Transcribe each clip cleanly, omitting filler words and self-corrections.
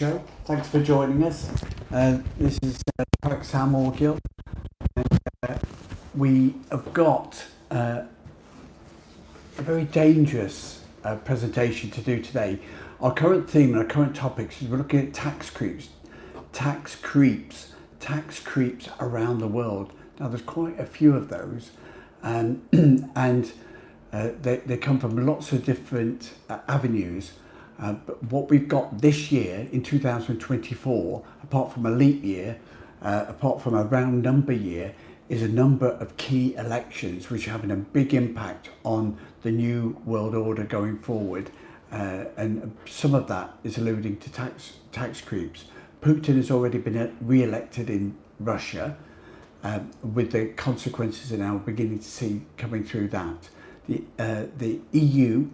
Joe, thanks for joining us. This is Sam Orgill. We have got a very dangerous presentation to do today. Our current theme and our current topics is we're looking at tax creeps around the world. Now, there's quite a few of those, and they come from lots of different avenues. But what we've got this year in 2024, apart from a leap year, apart from a round number year, is a number of key elections which are having a big impact on the new world order going forward. And some of that is alluding to tax creeps. Putin has already been re-elected in Russia, with the consequences are now beginning to see coming through that. The EU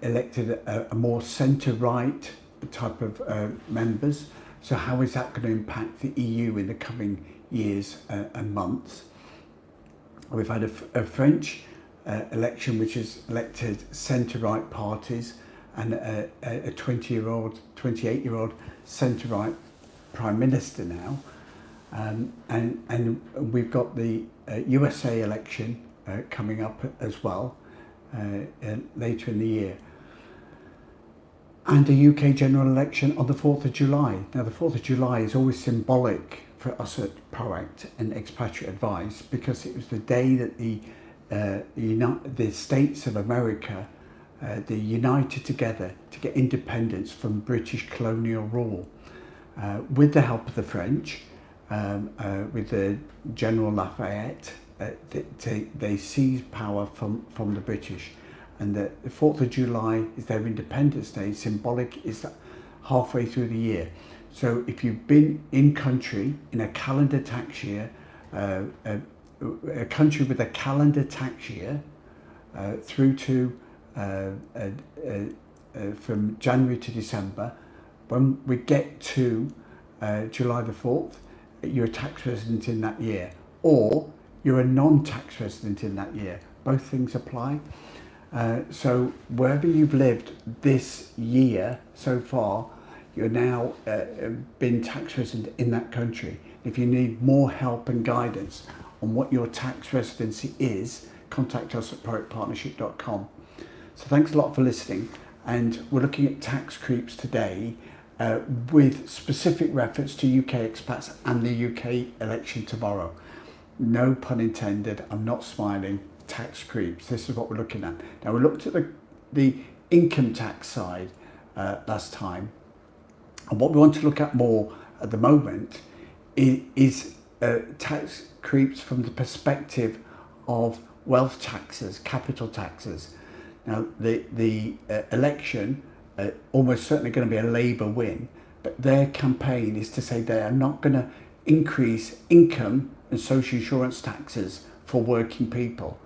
elected a more centre-right type of members. So how is that going to impact the EU in the coming years and months? We've had a French election which has elected centre-right parties and a 28-year-old centre-right Prime Minister now. And we've got the USA election coming up as well. Later in the year, and a UK general election on the 4th of July. Now, the 4th of July is always symbolic for us at Proact and Expatriate Advice because it was the day that the states of America they united together to get independence from British colonial rule, with the help of the French, with the General Lafayette. They seized power from the British, and the 4th of July is their Independence Day. Symbolic is that halfway through the year. So if you've been in country in a calendar tax year, a country with a calendar tax year through to from January to December, when we get to July the 4th, you're a tax resident in that year, or you're a non-tax resident in that year. Both things apply. So wherever you've lived this year so far, you're now been tax resident in that country. If you need more help and guidance on what your tax residency is, contact us at proactpartnership.com. So thanks a lot for listening. And we're looking at tax creeps today with specific reference to UK expats and the UK election tomorrow. No pun intended, I'm not smiling. Tax creeps, this is what we're looking at. Now, we looked at the income tax side last time, and what we want to look at more at the moment is tax creeps from the perspective of wealth taxes, capital taxes. Now, the election almost certainly going to be a Labour win, but their campaign is to say they are not going to increase income and social insurance taxes for working people.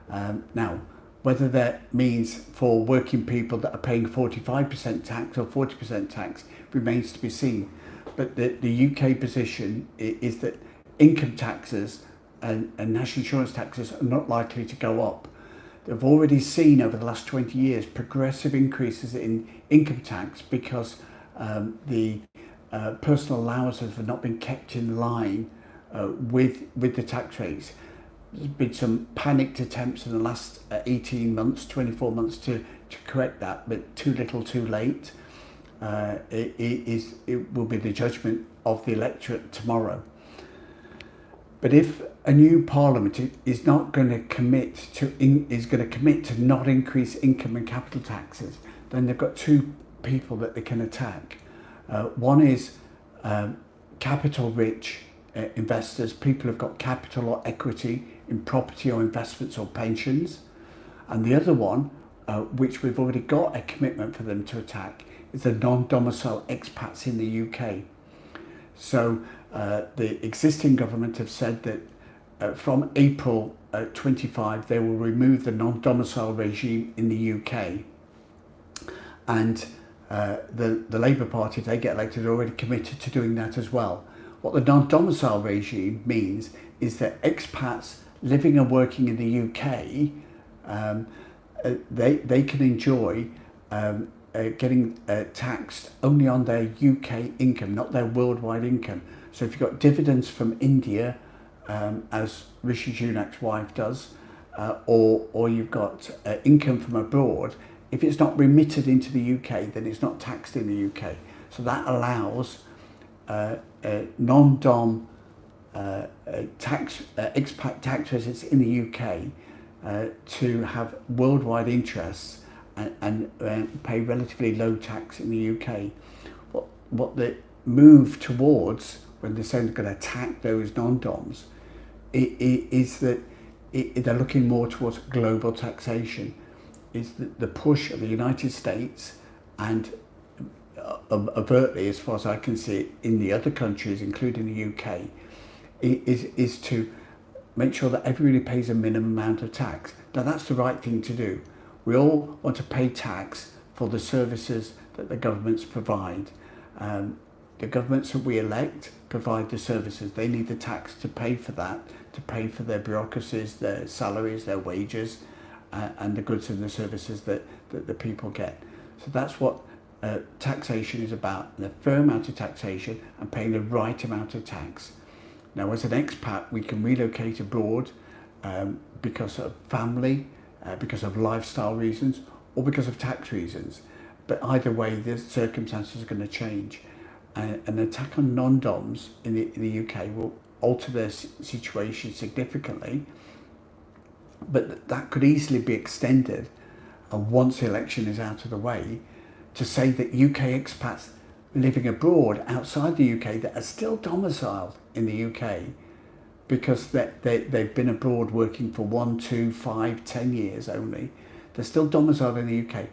Now, whether that means for working people that are paying 45% tax or 40% tax remains to be seen. But the UK position is that income taxes and national insurance taxes are not likely to go up. They've already seen over the last 20 years progressive increases in income tax because the personal allowances have not been kept in line with the tax rates. There's been some panicked attempts in the last 18 months, 24 months to correct that, but too little too late. It will be the judgment of the electorate tomorrow. But if a new parliament is not going to commit to not increase income and capital taxes, then they've got two people that they can attack. One is capital rich investors, people who've got capital or equity in property or investments or pensions. And the other one, which we've already got a commitment for them to attack, is the non-domicile expats in the UK. So the existing government have said that from April 25, they will remove the non-domicile regime in the UK. And the Labour Party, if they get elected, are already committed to doing that as well. What the non-domicile regime means is that expats living and working in the UK, they can enjoy getting taxed only on their UK income, not their worldwide income. So if you've got dividends from India, as Rishi Sunak's wife does, or you've got income from abroad, if it's not remitted into the UK, then it's not taxed in the UK. So that allows non-dom expat tax residents in the UK to have worldwide interests and pay relatively low tax in the UK. What the move towards when they're saying they're going to attack those non-doms is that they're looking more towards global taxation. Is the push of the United States and overtly, as far as I can see it, in the other countries, including the UK, is to make sure that everybody pays a minimum amount of tax. Now that's the right thing to do. We all want to pay tax for the services that the governments provide. The governments that we elect provide the services. They need the tax to pay for that, to pay for their bureaucracies, their salaries, their wages, and the goods and the services that the people get. So that's what taxation is about, a fair amount of taxation and paying the right amount of tax. Now, as an expat, we can relocate abroad because of family, because of lifestyle reasons, or because of tax reasons. But either way, the circumstances are going to change. An attack on non-doms in the UK will alter their situation significantly, but that could easily be extended once the election is out of the way to say that UK expats living abroad outside the UK that are still domiciled in the UK because they've been abroad working for 1, 2, 5, 10 years only, they're still domiciled in the UK,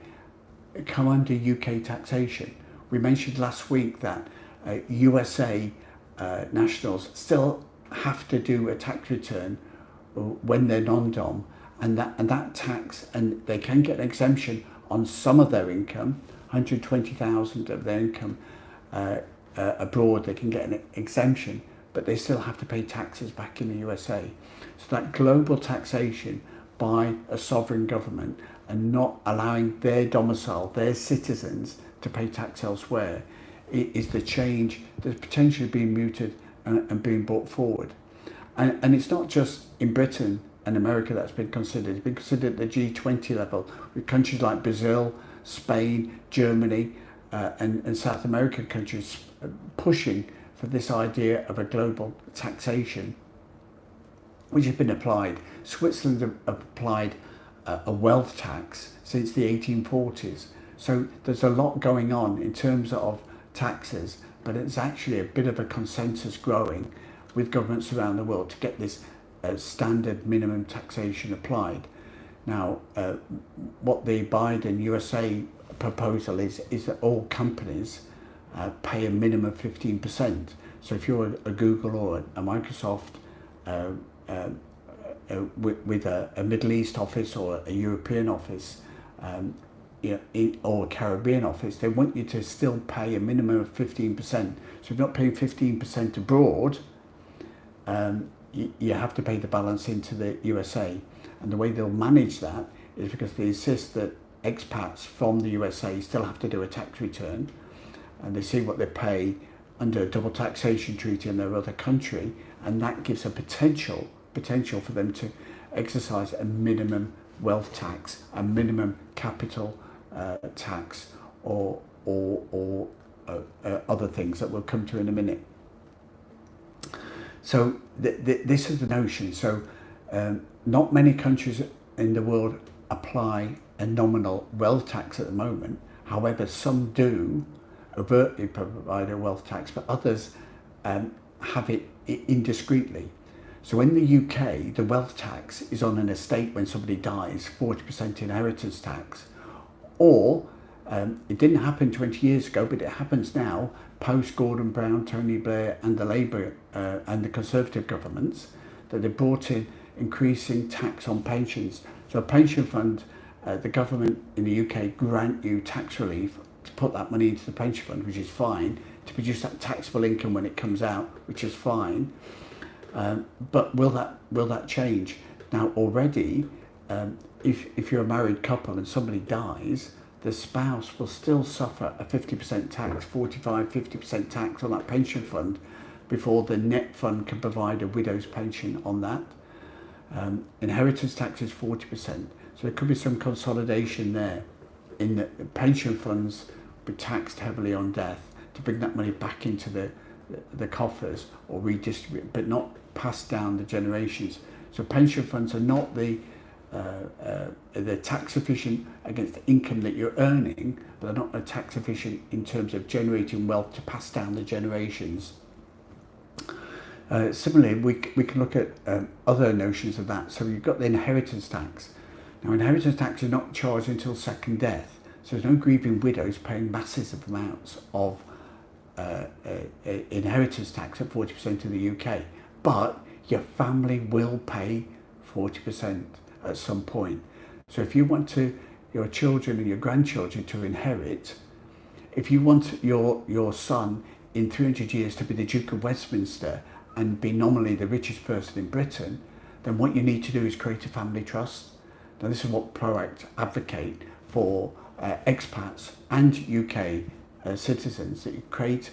come under UK taxation. We mentioned last week that USA nationals still have to do a tax return when they're non-dom, and that tax, and they can get an exemption on some of their income, 120,000 of their income abroad, they can get an exemption, but they still have to pay taxes back in the USA. So that global taxation by a sovereign government and not allowing their domicile, their citizens, to pay tax elsewhere is the change that's potentially being mooted and being brought forward. And it's not just in Britain and America that's been considered. It's been considered at the G20 level with countries like Brazil, Spain, Germany, and South American countries pushing for this idea of a global taxation, which has been applied. Switzerland have applied a wealth tax since the 1840s. So there's a lot going on in terms of taxes, but it's actually a bit of a consensus growing with governments around the world to get this standard minimum taxation applied. Now, what the Biden USA proposal is that all companies pay a minimum of 15%. So if you're a Google or a Microsoft with a Middle East office or a European office, or a Caribbean office, they want you to still pay a minimum of 15%. So if you're not paying 15% abroad, you have to pay the balance into the USA. And the way they'll manage that is because they insist that expats from the USA still have to do a tax return, and they see what they pay under a double taxation treaty in their other country, and that gives a potential for them to exercise a minimum wealth tax, a minimum capital tax, or other things that we'll come to in a minute. So this is the notion. So not many countries in the world apply a nominal wealth tax at the moment. However, some do overtly provide a wealth tax, but others have it indiscreetly. So in the UK, the wealth tax is on an estate when somebody dies, 40% inheritance tax. Or, it didn't happen 20 years ago, but it happens now, post Gordon Brown, Tony Blair and the Labour and the Conservative governments, that they brought in increasing tax on pensions. So a pension fund, the government in the UK grant you tax relief to put that money into the pension fund, which is fine, to produce that taxable income when it comes out, which is fine. But will that change? Now already, if you're a married couple and somebody dies, the spouse will still suffer a 50% tax, 50% tax on that pension fund before the net fund can provide a widow's pension on that. Inheritance tax is 40%. So there could be some consolidation there in the pension funds be taxed heavily on death to bring that money back into the coffers or redistribute, but not passed down the generations. So pension funds are not they're tax efficient against the income that you're earning, but they're not tax efficient in terms of generating wealth to pass down the generations. Similarly, we can look at other notions of that. So you've got the inheritance tax. Now, inheritance tax is not charged until second death. So there's no grieving widows paying massive amounts of inheritance tax at 40% in the UK. But your family will pay 40% at some point. So if you want your children and your grandchildren to inherit, if you want your son in 300 years to be the Duke of Westminster and be nominally the richest person in Britain, then what you need to do is create a family trust. Now, this is what ProAct advocate for expats and UK citizens, that you create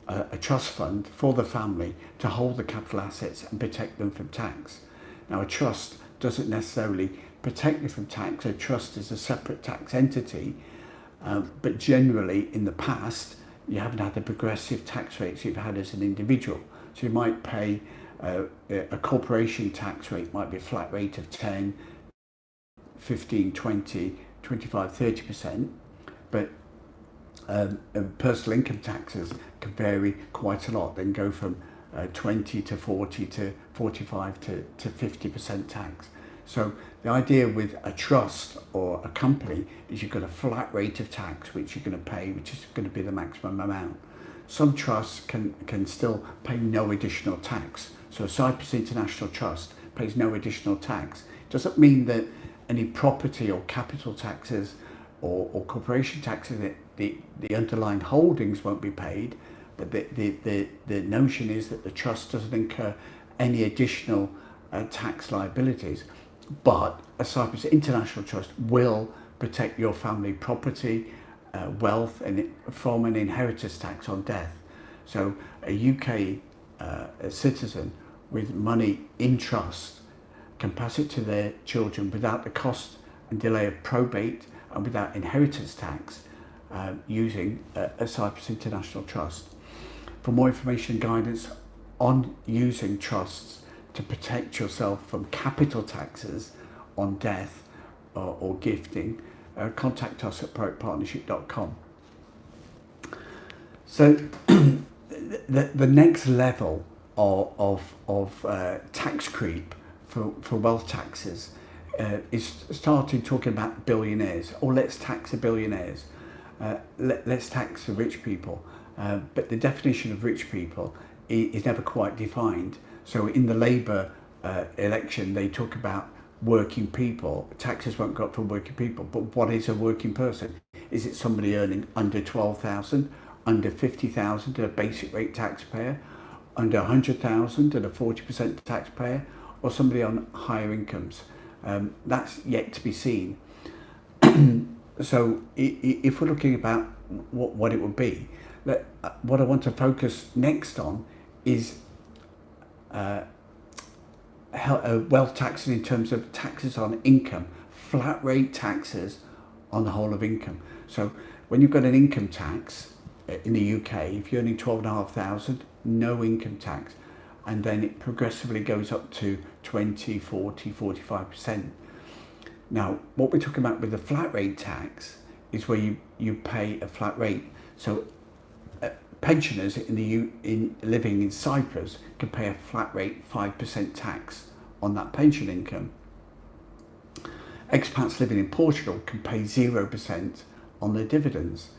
a trust fund for the family to hold the capital assets and protect them from tax. Now, a trust doesn't necessarily protect you from tax. A trust is a separate tax entity, but generally in the past you haven't had the progressive tax rates you've had as an individual. So you might pay a corporation tax rate, might be a flat rate of 10, 15, 20, 25, 30%, but personal income taxes can vary quite a lot. They can go from 20 to 40 to 45 to 50% tax. So the idea with a trust or a company is you've got a flat rate of tax which you're going to pay, which is going to be the maximum amount. Some trusts can still pay no additional tax. So a Cyprus International Trust pays no additional tax. It doesn't mean that any property or capital taxes or corporation taxes, the underlying holdings won't be paid, but the notion is that the trust doesn't incur any additional tax liabilities. But a Cyprus International Trust will protect your family property, wealth, and from an inheritance tax on death. So a UK citizen with money in trust can pass it to their children without the cost and delay of probate and without inheritance tax using a Cyprus International Trust. For more information and guidance on using trusts to protect yourself from capital taxes on death or gifting, contact us at proactpartnership.com. So the next level of tax creep for wealth taxes is starting talking about billionaires, or let's tax the billionaires, let's tax the rich people. But the definition of rich people is never quite defined. So in the Labour election, they talk about working people. Taxes won't go up for working people. But what is a working person? Is it somebody earning under 12,000, under 50,000 and a basic rate taxpayer, under 100,000 and a 40% taxpayer, or somebody on higher incomes? That's yet to be seen. So if we're looking about what it would be, what I want to focus next on is wealth taxes in terms of taxes on income, flat rate taxes on the whole of income. So when you've got an income tax in the UK, if you're earning 12,500, no income tax, and then it progressively goes up to 20, 40, 45%. Now, what we're talking about with the flat rate tax is where you pay a flat rate. So pensioners in living in Cyprus can pay a flat rate 5% tax on that pension income. Expats living in Portugal can pay 0% on their dividends.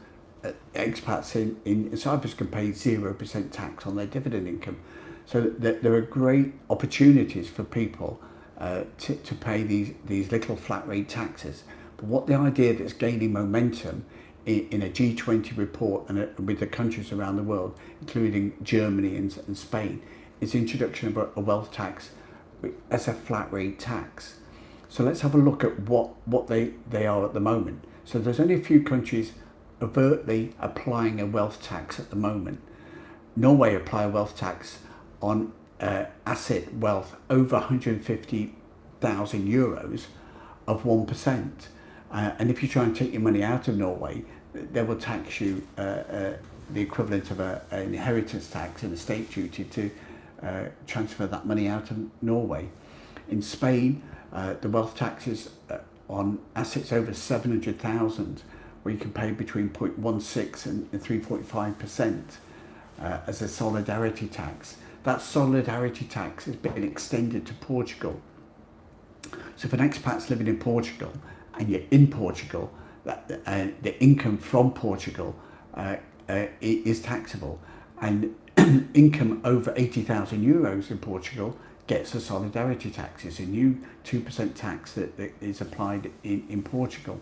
Expats in Cyprus can pay 0% tax on their dividend income. So there are great opportunities for people to pay these little flat rate taxes. But what the idea that's gaining momentum in a G20 report and with the countries around the world, including Germany and Spain, is the introduction of a wealth tax as a flat rate tax. So let's have a look at what they are at the moment. So there's only a few countries overtly applying a wealth tax at the moment. Norway apply a wealth tax on asset wealth over 150,000 euros of 1%. And if you try and take your money out of Norway, they will tax you the equivalent of an inheritance tax and a state duty to transfer that money out of Norway. In Spain, the wealth taxes on assets over 700,000, where you can pay between 0.16 and 3.5% as a solidarity tax. That solidarity tax has been extended to Portugal. So if an expat's living in Portugal and you're in Portugal, the income from Portugal is taxable, and income over 80,000 euros in Portugal gets a solidarity tax. It's a new 2% tax that is applied in Portugal.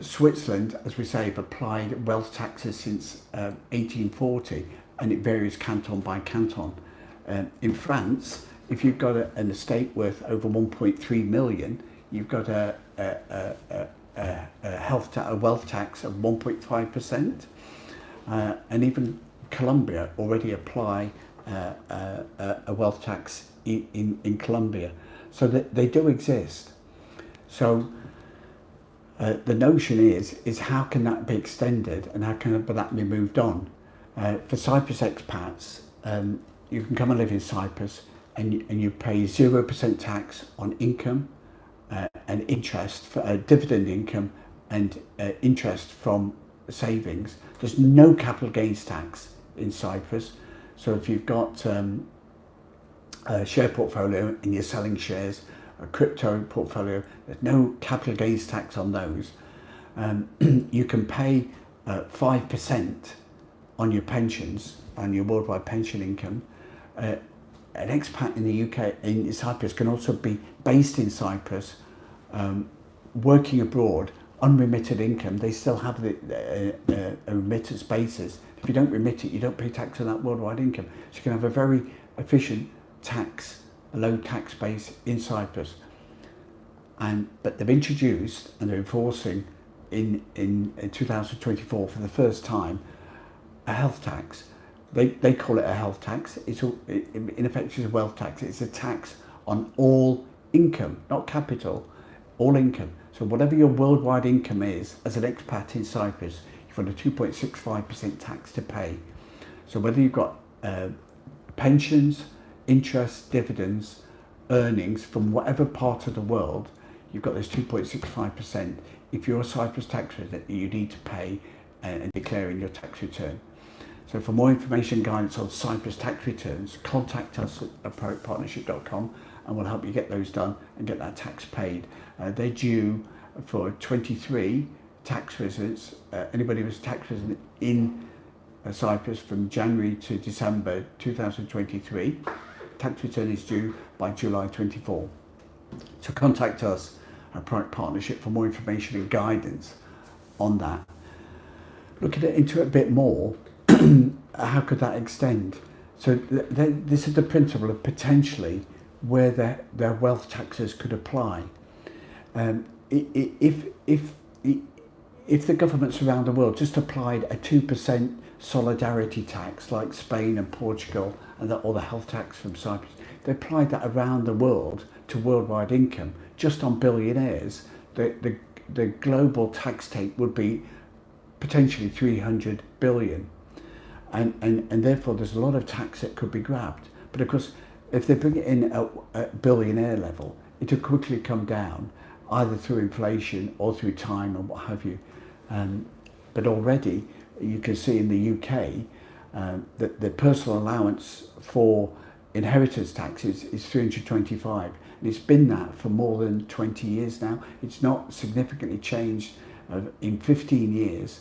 Switzerland, as we say, have applied wealth taxes since 1840, and it varies canton by canton. In France, if you've got an estate worth over 1.3 million, you've got a wealth tax of 1.5%, and even Colombia already apply a wealth tax in Colombia, so that they do exist. So the notion is how can that be extended, and how can that be moved on? For Cyprus expats, you can come and live in Cyprus, and you pay 0% tax on income and interest for dividend income and interest from savings. There's no capital gains tax in Cyprus. So if you've got a share portfolio and you're selling shares, a crypto portfolio, there's no capital gains tax on those. You can pay 5% on your pensions, on your worldwide pension income. An expat in the UK, in Cyprus, can also be based in Cyprus, working abroad, unremitted income. They still have a remittance basis. If you don't remit it, you don't pay tax on that worldwide income. So you can have a very efficient tax, a low tax base in Cyprus. But they've introduced, and they're enforcing in 2024 for the first time, a health tax. They call it a health tax. In effect, it's a wealth tax. It's a tax on all income, not capital, all income. So whatever your worldwide income is, as an expat in Cyprus, you've got a 2.65% tax to pay. So whether you've got pensions, interest, dividends, earnings from whatever part of the world, you've got this 2.65%. If you're a Cyprus tax resident, you need to pay and declare in your tax return. So for more information and guidance on Cyprus tax returns, contact us at expatpartnership.com, and we'll help you get those done and get that tax paid. They're due for 23 tax residents, anybody who's tax resident in Cyprus from January to December 2023. Tax return is due by July 24. So contact us at Private Partnership for more information and guidance on that. Looking into it a bit more, how could that extend? So this is the principle of potentially where their wealth taxes could apply. If the governments around the world just applied a 2% solidarity tax like Spain and Portugal, and or the health tax from Cyprus, they applied that around the world to worldwide income, just on billionaires, the global tax take would be potentially 300 billion. And therefore there's a lot of tax that could be grabbed. But of course, if they bring it in at billionaire level, it will quickly come down, either through inflation or through time or what have you. But already you can see in the UK that the personal allowance for inheritance tax is 325, and it's been that for more than 20 years now. It's not significantly changed in 15 years,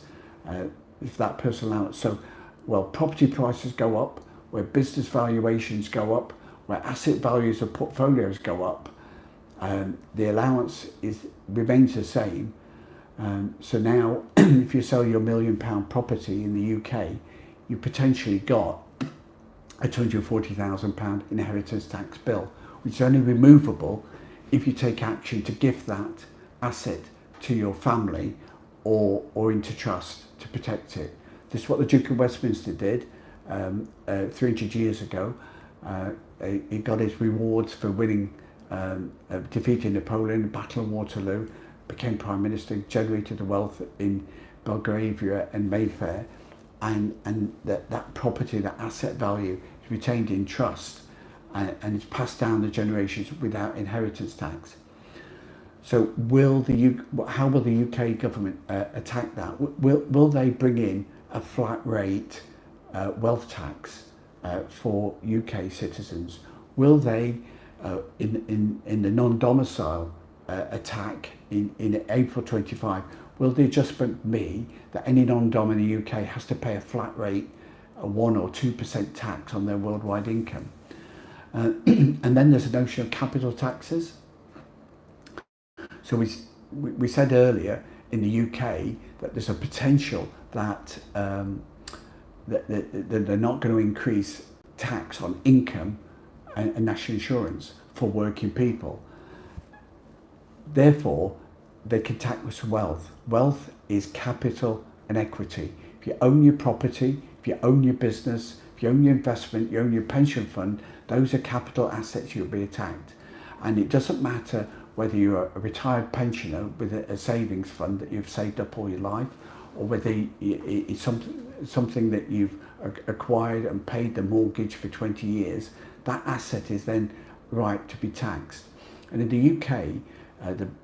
if that personal allowance. So, well, property prices go up, where business valuations go up, where asset values of portfolios go up, the allowance remains the same. So now, if you sell your £1 million property in the UK, you potentially got a £240,000 inheritance tax bill, which is only removable if you take action to gift that asset to your family or into trust to protect it. This is what the Duke of Westminster did 300 years ago. He got his rewards for winning, defeating Napoleon, the Battle of Waterloo, became Prime Minister, generated the wealth in Belgravia and Mayfair, and that property, that asset value is retained in trust and it's passed down the generations without inheritance tax. So how will the UK government attack that? Will they bring in a flat rate wealth tax for UK citizens? Will they, in the non-domicile attack in April 25, will the adjustment be that any non-dom in the UK has to pay a flat rate, a 1 or 2% tax on their worldwide income? And then there's a notion of capital taxes. So we said earlier in the UK that there's a potential that that they're not going to increase tax on income and national insurance for working people. Therefore, they can tax wealth. Wealth is capital and equity. If you own your property, if you own your business, if you own your investment, you own your pension fund, those are capital assets you'll be attacked. And it doesn't matter whether you're a retired pensioner with a savings fund that you've saved up all your life, or whether it's something that you've acquired and paid the mortgage for 20 years, that asset is then right to be taxed. And in the UK,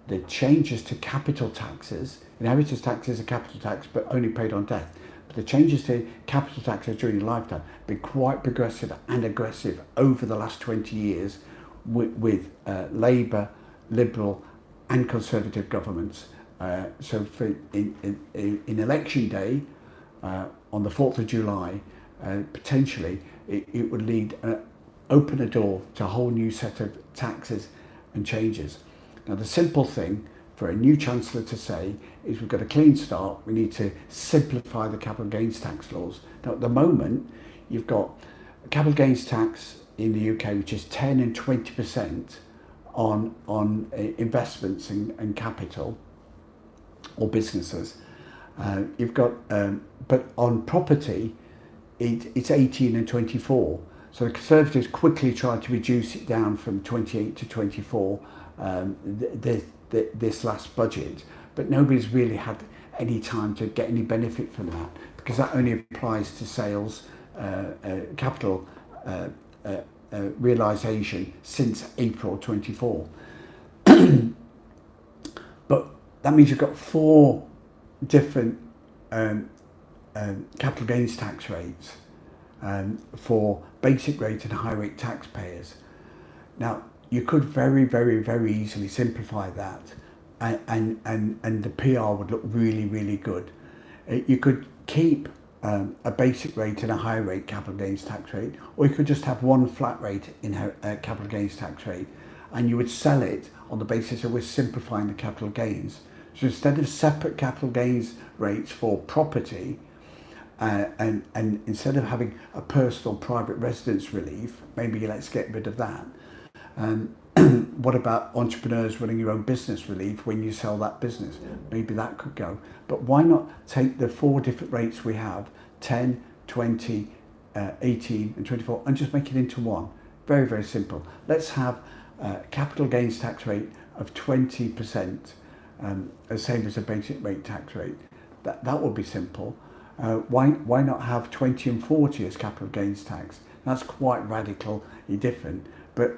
the changes to capital taxes, inheritance tax is a capital tax but only paid on death, but the changes to capital taxes during your lifetime have been quite progressive and aggressive over the last 20 years with Labour, Liberal and Conservative governments. So in election day, on the 4th of July, potentially it would open a door to a whole new set of taxes and changes. Now the simple thing for a new Chancellor to say is we've got a clean start, we need to simplify the capital gains tax laws. Now at the moment, you've got a capital gains tax in the UK which is 10 and 20% on investments and capital or businesses. You've got, but on property, it's 18 and 24. So the Conservatives quickly tried to reduce it down from 28 to 24 this last budget, but nobody's really had any time to get any benefit from that because that only applies to sales, capital realisation since April 24. But that means you've got 4 different capital gains tax rates for basic rate and high rate taxpayers. Now you could very, very, very easily simplify that and the PR would look really, really good. You could keep a basic rate and a high rate capital gains tax rate, or you could just have one flat rate in capital gains tax rate, and you would sell it on the basis of we're simplifying the capital gains. So instead of separate capital gains rates for property, and instead of having a personal private residence relief, maybe let's get rid of that. What about entrepreneurs running your own business relief when you sell that business? Maybe that could go. But why not take the 4 different rates we have, 10, 20, 18 and 24, and just make it into one? Very, very simple. Let's have a capital gains tax rate of 20%, the same as a basic rate tax rate. That would be simple. Why not have 20 and 40 as capital gains tax? That's quite radically different. But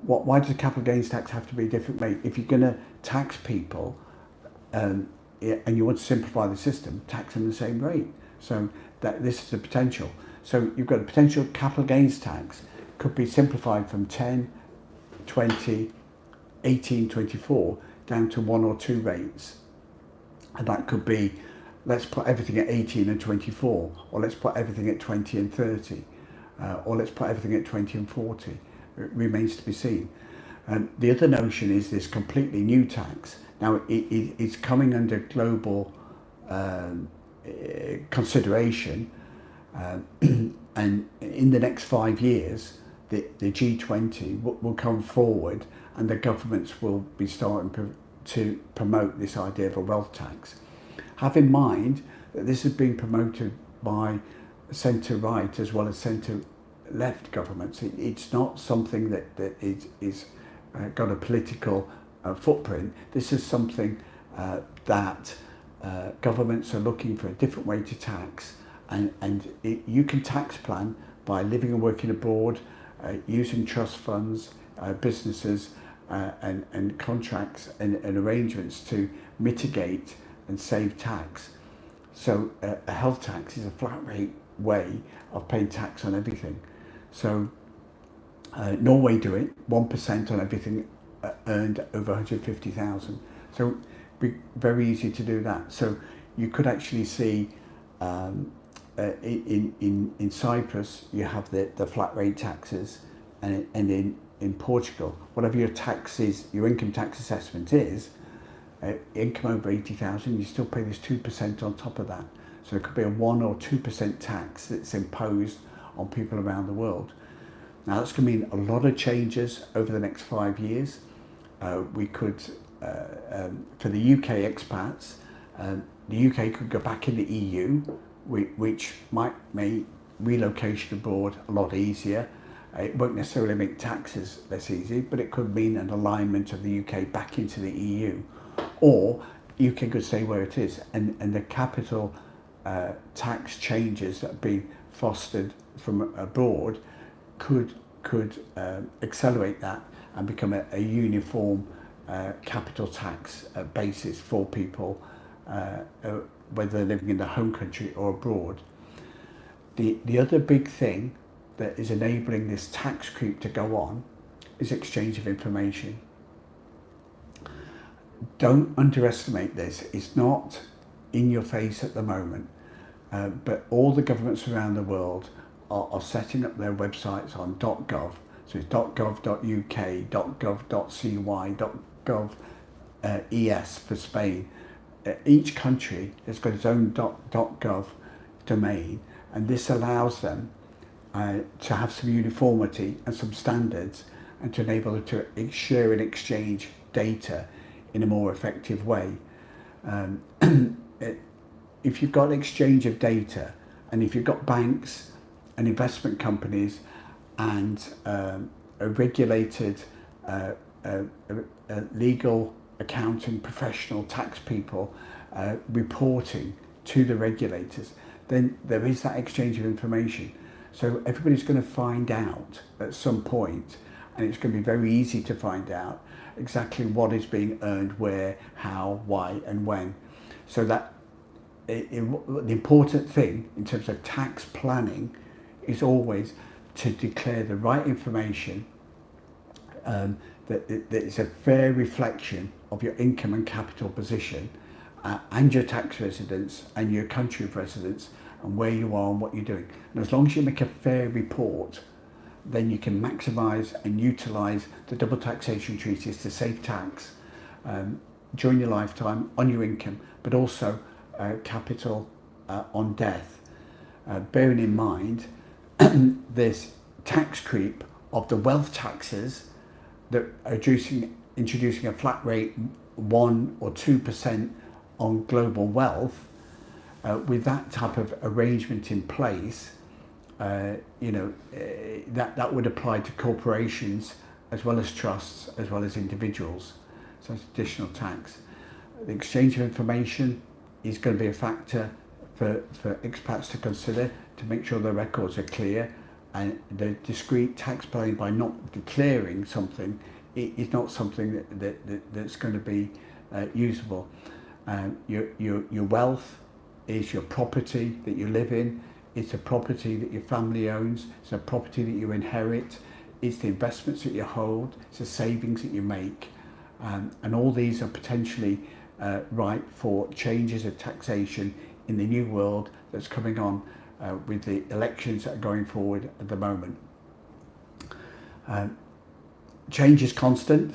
why does a capital gains tax have to be a different rate? If you're going to tax people and you want to simplify the system, tax them the same rate. So this is a potential. So you've got a potential capital gains tax could be simplified from 10, 20, 18, 24 down to 1 or 2 rates. And that could be, let's put everything at 18 and 24, or let's put everything at 20 and 30, or let's put everything at 20 and 40. It remains to be seen. The other notion is this completely new tax. Now it's coming under global consideration, and in the next 5 years, the G20 will come forward, and the governments will be starting to promote this idea of a wealth tax. Have in mind that this is being promoted by centre-right as well as centre-left governments. It's not something that is got a political footprint. This is something that governments are looking for a different way to tax, and you can tax plan by living and working abroad, using trust funds, businesses, and contracts and arrangements to mitigate and save tax. So a health tax is a flat rate way of paying tax on everything. So Norway do it, 1% on everything earned over 150,000. So it'd be very easy to do that. So you could actually see in Cyprus you have the flat rate taxes, and in Portugal, whatever your tax is, your income tax assessment is, income over 80,000, you still pay this 2% on top of that. So it could be a 1 or 2% tax that's imposed on people around the world. Now that's going to mean a lot of changes over the next 5 years. We could, for the UK expats, the UK could go back in the EU, which might make relocation abroad a lot easier. It won't necessarily make taxes less easy, but it could mean an alignment of the UK back into the EU. Or UK could stay where it is, and the capital tax changes that have been fostered from abroad could accelerate that and become a uniform capital tax basis for people, whether they're living in their home country or abroad. The other big thing that is enabling this tax creep to go on is exchange of information. Don't underestimate this. It's not in your face at the moment, but all the governments around the world are setting up their websites on .gov. So it's .gov.uk, .gov.cy, .gov.es for Spain. Each country has got its own .gov domain, and this allows them to have some uniformity and some standards, and to enable them to share and exchange data in a more effective way. If you've got exchange of data, and if you've got banks and investment companies and a regulated legal, accounting, professional tax people reporting to the regulators, then there is that exchange of information. So everybody's going to find out at some point, and it's going to be very easy to find out exactly what is being earned, where, how, why, and when. So that the important thing in terms of tax planning is always to declare the right information, that is a fair reflection of your income and capital position, and your tax residence and your country of residence, and where you are and what you're doing. And as long as you make a fair report, then you can maximise and utilise the double taxation treaties to save tax during your lifetime on your income, but also capital on death. Bearing in mind this tax creep of the wealth taxes that are introducing a flat rate 1 or 2% on global wealth. With that type of arrangement in place, that would apply to corporations as well as trusts as well as individuals. So it's additional tax. The exchange of information is going to be a factor for expats to consider, to make sure their records are clear, and the discrete tax planning by not declaring something is not something that's going to be usable. Your wealth is your property that you live in. It's a property that your family owns. It's a property that you inherit. It's the investments that you hold. It's the savings that you make. And all these are potentially ripe for changes of taxation in the new world that's coming on with the elections that are going forward at the moment. Change is constant.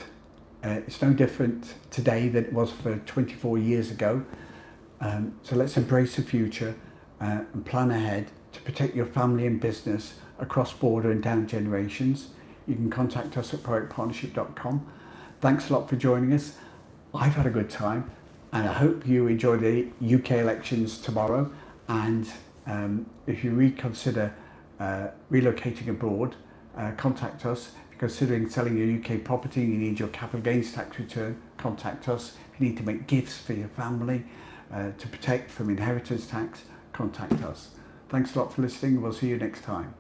It's no different today than it was for 24 years ago. So let's embrace the future and plan ahead to protect your family and business across border and down generations. You can contact us at proactpartnership.com. Thanks a lot for joining us. I've had a good time, and I hope you enjoy the UK elections tomorrow. And if you reconsider relocating abroad, contact us. If you're considering selling your UK property, you need your capital gains tax return, contact us. If you need to make gifts for your family to protect from inheritance tax, contact us. Thanks a lot for listening. We'll see you next time.